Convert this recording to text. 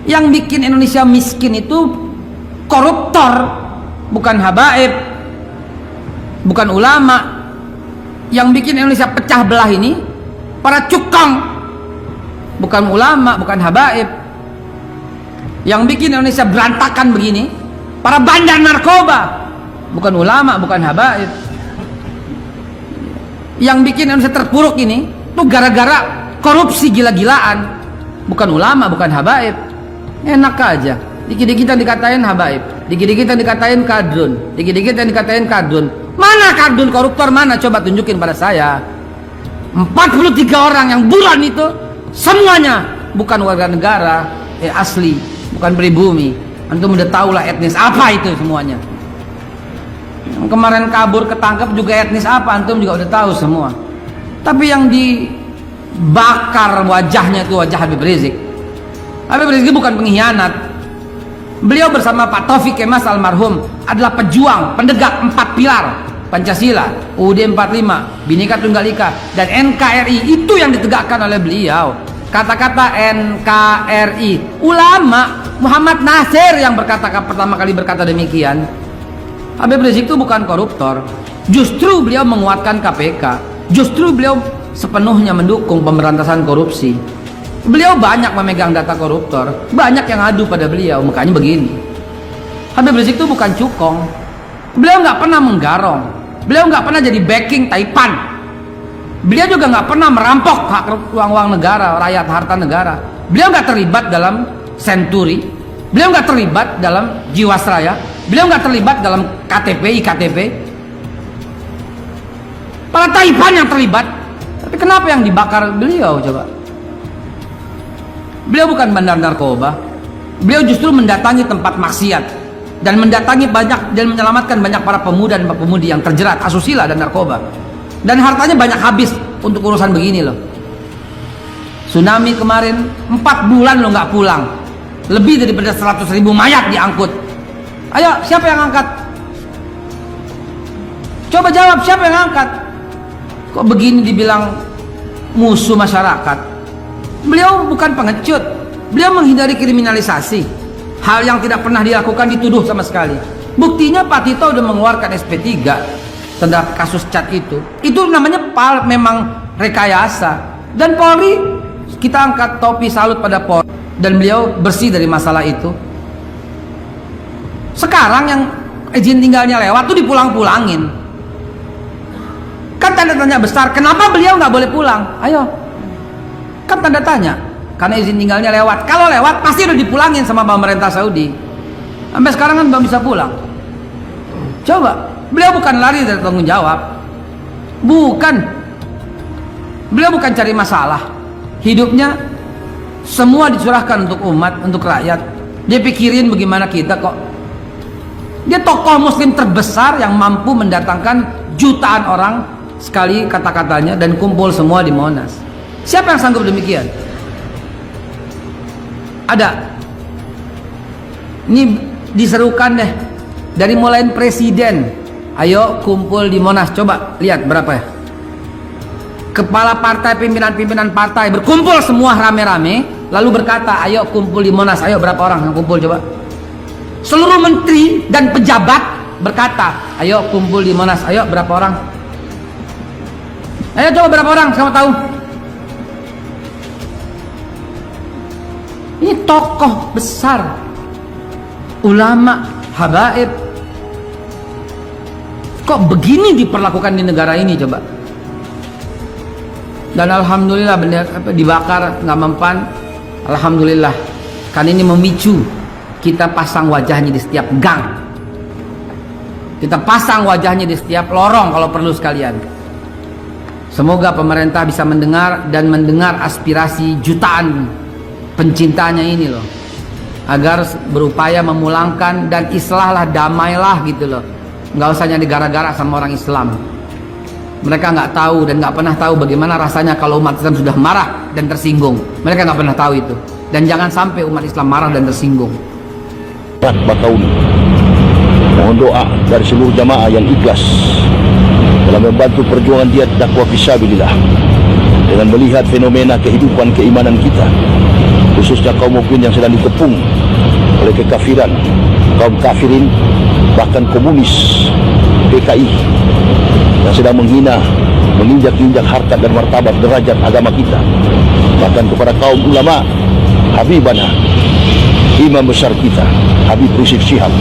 Yang bikin Indonesia miskin itu koruptor, bukan habaib, bukan ulama. Yang bikin Indonesia pecah belah ini para cukong, bukan ulama, bukan habaib. Yang bikin Indonesia berantakan begini para bandar narkoba, bukan ulama, bukan habaib. Yang bikin Indonesia terpuruk ini tuh gara-gara korupsi gila-gilaan, bukan ulama, bukan habaib. Enak aja, dikit-dikit yang dikatain habaib, dikit-dikit yang dikatain kadrun, dikit-dikit yang dikatain kadrun. Mana kadrun koruptor, mana? Coba tunjukin pada saya. 43 orang yang buron itu semuanya bukan warga negara asli, bukan pribumi. Antum udah tahu lah etnis apa itu semuanya. Yang kemarin kabur ketangkep juga etnis apa, antum juga udah tahu semua. Tapi yang dibakar wajahnya itu wajah Habib Rizik. Habib Rizik bukan pengkhianat. Beliau bersama Pak Taufik Kemas almarhum adalah pejuang, pendegak 4 pilar Pancasila, UUD 45, Bhinneka Tunggal Ika, dan NKRI. Itu yang ditegakkan oleh beliau. Kata-kata NKRI, ulama Muhammad Nasir yang pertama kali berkata demikian. Habib Rizik itu bukan koruptor. Justru beliau menguatkan KPK. Justru beliau sepenuhnya mendukung pemberantasan korupsi. Beliau banyak memegang data koruptor, banyak yang adu pada beliau. Makanya begini, Habib Rizik itu bukan cukong. Beliau nggak pernah menggarong, beliau nggak pernah jadi backing Taipan, beliau juga nggak pernah merampok hak uang negara, rakyat, harta negara. Beliau nggak terlibat dalam Senturi, beliau nggak terlibat dalam Jiwasraya, beliau nggak terlibat dalam KTP, IKTP. Para Taipan yang terlibat. Tapi kenapa yang dibakar beliau coba? Beliau bukan bandar narkoba. Beliau justru mendatangi tempat maksiat dan mendatangi banyak dan menyelamatkan banyak para pemuda dan pemudi yang terjerat asusila dan narkoba. Dan hartanya banyak habis untuk urusan begini loh. Tsunami kemarin 4 bulan lo nggak pulang. Lebih daripada 100.000 mayat diangkut. Ayo, siapa yang angkat? Coba jawab, siapa yang angkat? Kok begini dibilang musuh masyarakat? Beliau bukan pengecut. Beliau menghindari kriminalisasi. Hal yang tidak pernah dilakukan dituduh sama sekali. Buktinya Pak Tito udah mengeluarkan SP3 tentang kasus cat itu. Itu namanya memang rekayasa. Dan Polri, kita angkat topi salut pada Polri. Dan beliau bersih dari masalah itu. Sekarang yang izin tinggalnya lewat tuh dipulang-pulangin. Kan tanda tanya besar, kenapa beliau nggak boleh pulang? Ayo, kan tanda tanya. Karena izin tinggalnya lewat. Kalau lewat pasti udah dipulangin sama pemerintah Saudi. Sampai sekarang kan belum bisa pulang. Coba, beliau bukan lari dari tanggung jawab. Bukan. Beliau bukan cari masalah. Hidupnya semua dicurahkan untuk umat, untuk rakyat. Dia pikirin bagaimana kita kok. Dia tokoh muslim terbesar yang mampu mendatangkan jutaan orang sekali kata-katanya dan kumpul semua di Monas. Siapa yang sanggup demikian? Ada. Ini diserukan deh dari mulai presiden. Ayo kumpul di Monas. Coba lihat berapa ya. Kepala partai, pimpinan-pimpinan partai berkumpul semua rame-rame, lalu berkata, ayo kumpul di Monas. Ayo berapa orang yang kumpul coba? Seluruh menteri dan pejabat berkata, ayo kumpul di Monas. Ayo berapa orang? Ayo coba berapa orang? Kamu tahu? Ini tokoh besar, ulama, habaib. Kok begini diperlakukan di negara ini coba? Dan alhamdulillah benar dibakar nggak mempan. Alhamdulillah, kan ini memicu kita pasang wajahnya di setiap gang. Kita pasang wajahnya di setiap lorong kalau perlu sekalian. Semoga pemerintah bisa mendengar dan mendengar aspirasi jutaan pencintanya ini loh, agar berupaya memulangkan dan islahlah, damailah gitu loh. Nggak usah nyari gara-gara sama orang Islam. Mereka nggak tahu dan nggak pernah tahu bagaimana rasanya kalau umat Islam sudah marah dan tersinggung. Mereka nggak pernah tahu itu. Dan jangan sampai umat Islam marah dan tersinggung. Bakauni, mohon doa dari seluruh jamaah yang ikhlas dalam membantu perjuangan jihad dakwah fisabilillah. dengan melihat fenomena kehidupan keimanan kita, khususnya kaum mukmin yang sedang dikepung oleh kekafiran, kaum kafirin, bahkan komunis, PKI yang sedang menghina, menginjak-injak harkat dan martabat derajat agama kita, bahkan kepada kaum ulama, Habibana, imam besar kita, Habib Rizik Syihab.